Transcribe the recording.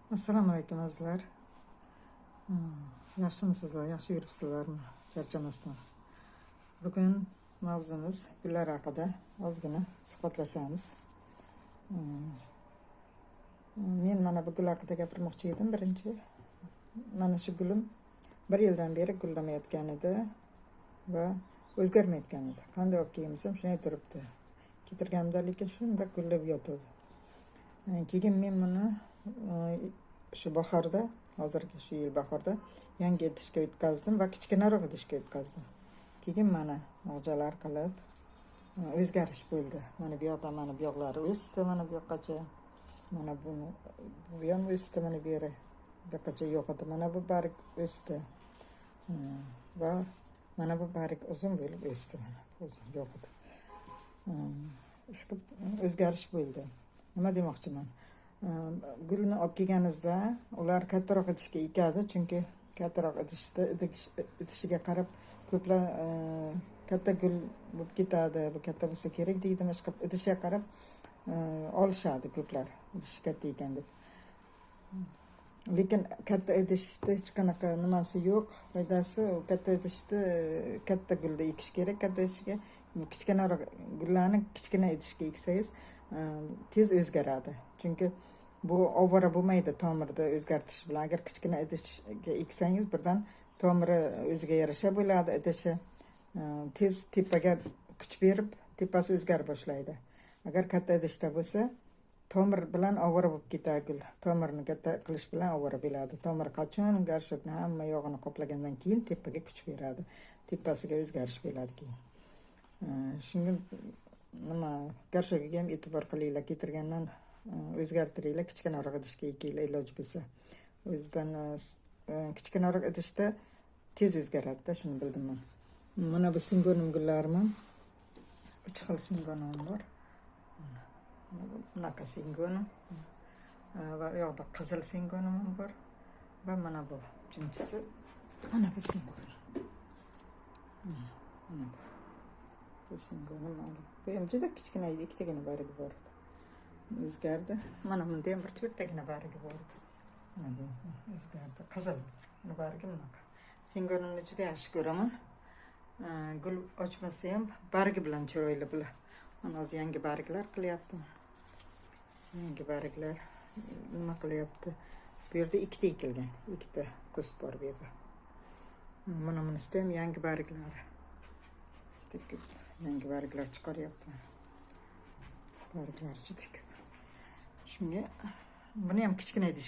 Assalomu alaykum azizlar. Yaxshimisizlar, yaxshi yuribsizlarmi? Charchamasdan. Bugun mavzumiz gullar haqida ozgina suhbatlashamiz. Men mana bu gul haqida gapirmoqchi edim. Birinchi, mana shu gulim 1 yildan beri gullamayotgan edi va o'zgarmayotgan edi. Qanday olib kelmasam shunday turibdi. Ketirganimda lekin shunda gullab yotadi. Keyin men buni shu bahorda, hozirgi shu yil bahorda yangi idishga o'tkazdim va kichkinaroq idishga o'tkazdim. Keyin mana og'jalar qilib o'zgarish bo'ldi. Mana bu yoqda mana bu yoqlari o'sdi, mana bu yoqqacha. Mana bu ham o'sdi, mana bu yeri bu yoqqacha yo'q edi. Mana bu barg o'sdi. Va mana bu barg uzun bo'lib o'sdi, mana uzun yo'q edi. O'zgarish bo'ldi. Nima demoqchiman? Gulni olib kelganingizda ular kattaroq idishga ekadi, chunki kattaroq idishiga qarab ko'plar katta gul bo'lib ketadi, bu katta bo'lsa kerak deydi, boshqa idishga qarab olishadi ko'plar, idish katta ekan deb. Lekin katta idishda hech qanaqa nimasi yo'q, foydasi katta idishda katta gulda ekish kerak, katta idishga kichkinaroq gullarni kichkina idishga eksangiz tez o'zgaradi. Chunki bu ovora bo'lmaydi tomirda o'zgartirish bilan. Agar kichkina idishga eksangiz birdan tomiri o'ziga yarasha bo'ladi, idishi tez tepaga kuch berib tepasi o'zgarib boshlaydi. Agar katta idishda bo'lsa, tomir bilan ovora bo'lib ketadi gul. Tomirni katta qilish bilan ovora bo'ladi. Tomir qachon garshokni hamma yog'ini qoplagandan keyin tepaga kuch beradi. Tepasiga o'zgarish bo'ladi keyin. Shunga nima garshokiga ham e'tibor qilinglar, ketirgandan o'zgartiringlar, kichkinaroq idishga ekinglar iloji bo'lsa. O'zidan kichkinaroq idishda tez o'zgaradi-da, shuni bildim men. Mana bu singonim gullarim. 3 xil singonim bor. Bunaqa singonim va u yoqda qizil singonim bor va mana bu uchinchisi mana bu singonim. Mana bu. Bu singonim mana. Bu ham juda kichkina edi, ikkitagina bargi bor edi. O'zgardi. Mana bunda ham bir 4tagina bargi bor edi. Mana bu o'zgardi. Qizil bargi bunaqa. Singonimni juda yaxshi ko'raman. Gul ochmasa ham bargi bilan chiroyli bular. Mana hozir yangi barglar qilyapti. Yangi barglar nima qilyapti? Bu yerda ikkita ekilgan, ikkita kust bor bu yerda. Mana bunisida ham yangi barglar. Yangi barglar chiqaryapti. Barglar juda ko'p. Shunga buni ham kichkina idish